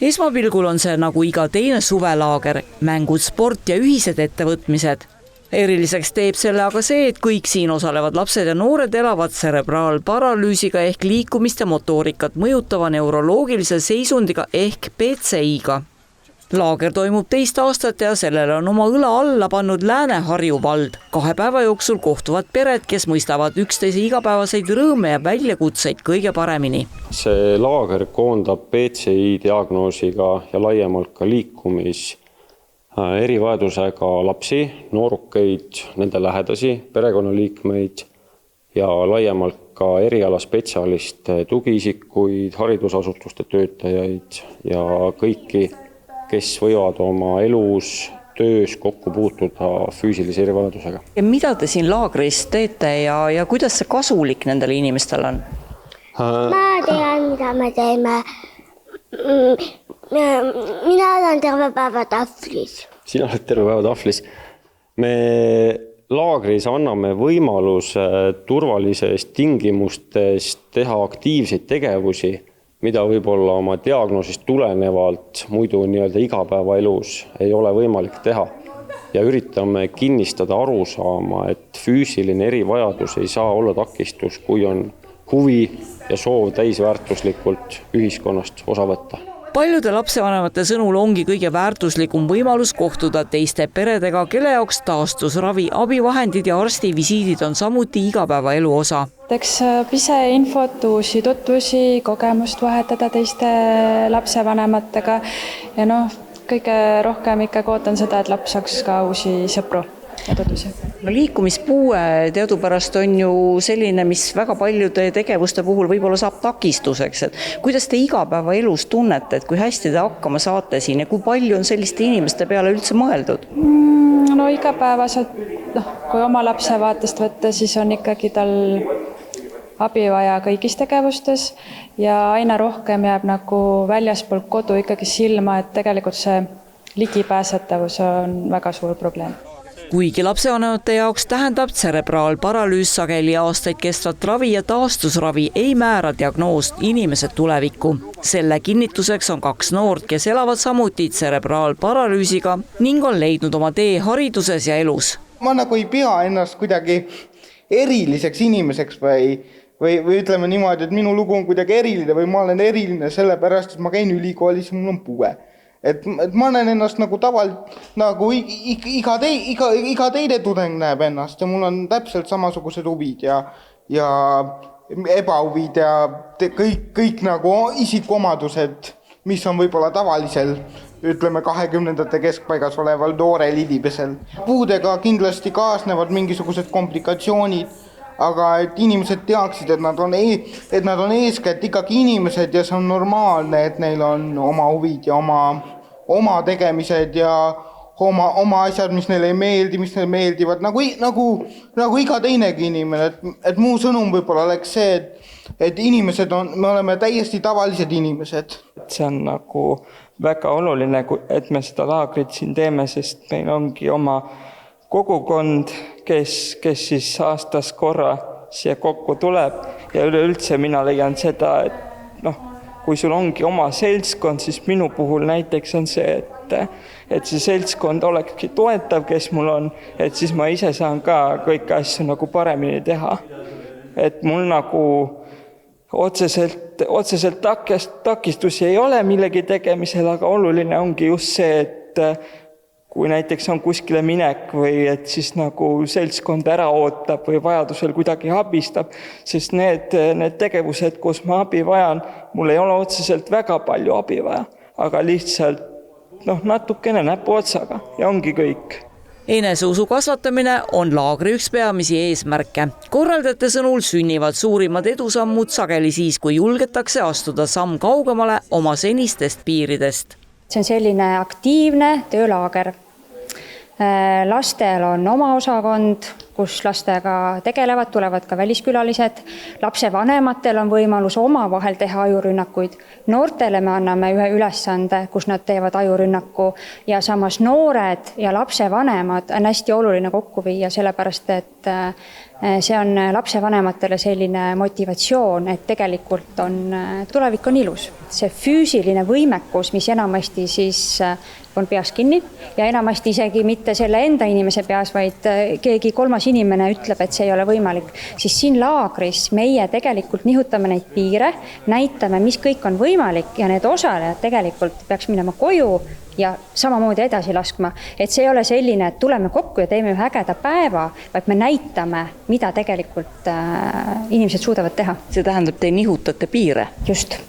Esmapilgul on see nagu iga teine suvelaager, mängud, sport ja ühised ettevõtmised. Eriliseks teeb selle aga see, et kõik siin osalevad lapsed ja noored elavad tserebraalparalüüsiga ehk liikumist ja motoorikat mõjutava neuroloogilise seisundiga ehk PCI-ga. Laager toimub 2 aastat ja sellele on oma õla alla pannud Lääne-Harju vald. 2 päeva jooksul kohtuvad pered, kes mõistavad üksteise igapäevaseid rõõme ja väljakutseid kõige paremini. See laager koondab PCI diagnoosiga ja laiemalt ka erivajadusega lapsi, noorukeid, nende lähedasi, perekonnaliikmeid ja laiemalt ka erialaspetsialiste, tugiisikuid, haridusasutuste töötajaid ja kõiki, kes võivad oma elus, töös kokku puutuda füüsilise erivajadusega. Ja mida te siin laagris teete ja kuidas see kasulik nendele inimestele on? Ma tean, mida me teeme. Mina olen terve päeva tahvlis. Sina oled terve päeva tahvlis. Me laagris anname võimaluse turvalises tingimustes teha aktiivseid tegevusi, mida võib-olla oma diagnoosist tulenevalt muidu igapäevaelus ei ole võimalik teha. Ja üritame kinnistada arusaama, et füüsiline erivajadus ei saa olla takistus, kui on huvi ja soov täisväärtuslikult ühiskonnast osa võtta. Paljude lapsevanemate sõnul ongi kõige väärtuslikum võimalus kohtuda teiste peredega, kelle jaoks taastusravi, abivahendid ja arstivisiidid on samuti igapäevaelu osa. Eks pise infot, uusi tutvusi, kogemust vahetada teiste lapsevanematega ja kõige rohkem ikkagi ootan seda, et laps saaks ka uusi sõpru ja tutvusi. Liikumispuue teadupärast on ju selline, mis väga paljude tegevuste puhul võib-olla saab takistuseks. Et kuidas te igapäevaelus tunnete, et kui hästi te hakkama saate siin ja kui palju on selliste inimeste peale üldse mõeldud? Igapäevaselt, kui oma lapse vaatest võtta, siis on ikkagi tal abi vaja kõigis tegevustes ja aina rohkem jääb nagu väljaspool kodu ikkagi silma, et tegelikult see ligipääsetavus on väga suur probleem. Kuigi lapsevanemate jaoks tähendab tserebraalparalüüs sageli aastaid kestvat ravi ja taastusravi ei määra diagnoost inimesed tulevikku. Selle kinnituseks on 2 noort, kes elavad samuti tserebraalparalüüsiga ning on leidnud oma tee hariduses ja elus. Ma nagu ei pea ennast kuidagi eriliseks inimeseks või ütleme niimoodi, et minu lugu on kuidagi eriline või ma olen eriline sellepärast, et ma käin ülikoolis ja mul on puue. Et ma näen ennast nagu nagu iga teine tudeng näeb ennast ja mul on täpselt samasugused huvid ja ebahuvid ja kõik nagu isikuomadused, mis on võib-olla tavalisel, ütleme 20. keskpaigas oleval noorel inimesel. Puudega kindlasti kaasnevad mingisugused komplikatsioonid, aga et inimesed teaksid, et nad on eeskätt ikkagi inimesed ja see on normaalne, et neil on oma huvid ja oma tegemised ja oma asjad, mis neile ei meeldi, mis neile meeldivad, nagu iga teinegi inimene. Et muu sõnum võib-olla oleks see, et inimesed me oleme täiesti tavalised inimesed. See on nagu väga oluline, et me seda laagrit siin teeme, sest meil ongi oma kogukond, kes siis aastas korra siia kokku tuleb ja üleüldse mina leian seda, et kui sul ongi oma seltskond, siis minu puhul näiteks on see, et see seltskond olekski toetav, kes mul on, et siis ma ise saan ka kõiki asju nagu paremini teha. Et mul nagu otseselt takistusi ei ole millegi tegemisel, aga oluline ongi just see, et kui näiteks on kuskile minek või et siis nagu seltskond ära ootab või vajadusel kuidagi abistab, sest need tegevused, kus ma abi vajan, mul ei ole otseselt väga palju abi vaja, aga lihtsalt natukene näpu otsaga ja ongi kõik. Eneseusu kasvatamine on laagri üks peamisi eesmärke. Korraldajate sõnul sünnivad suurimad edusammud sageli siis, kui julgetakse astuda samm kaugemale oma senistest piiridest. See on selline aktiivne töölaager. Lastel on oma osakond, kus lastega tegelevad, tulevad ka väliskülalised, lapsevanematel on võimalus omavahel teha ajurünnakuid, noortele me anname ühe ülesande, kus nad teevad ajurünnaku ja samas noored ja lapsevanemad on hästi oluline kokku viia, sellepärast et see on lapsevanematele selline motivatsioon, et tegelikult tulevik on ilus. See füüsiline võimekus, mis enamasti siis on peas kinni ja enamasti isegi mitte selle enda inimese peas, vaid keegi kolmas inimene ütleb, et see ei ole võimalik. Siis siin laagris meie tegelikult nihutame neid piire, näitame, mis kõik on võimalik ja need osalejad tegelikult peaks minema koju ja samamoodi edasi laskma. Et see ei ole selline, et tuleme kokku ja teeme ühe ägeda päeva, vaid me näitame, mida tegelikult inimesed suudavad teha. See tähendab, te nihutate piire? Just.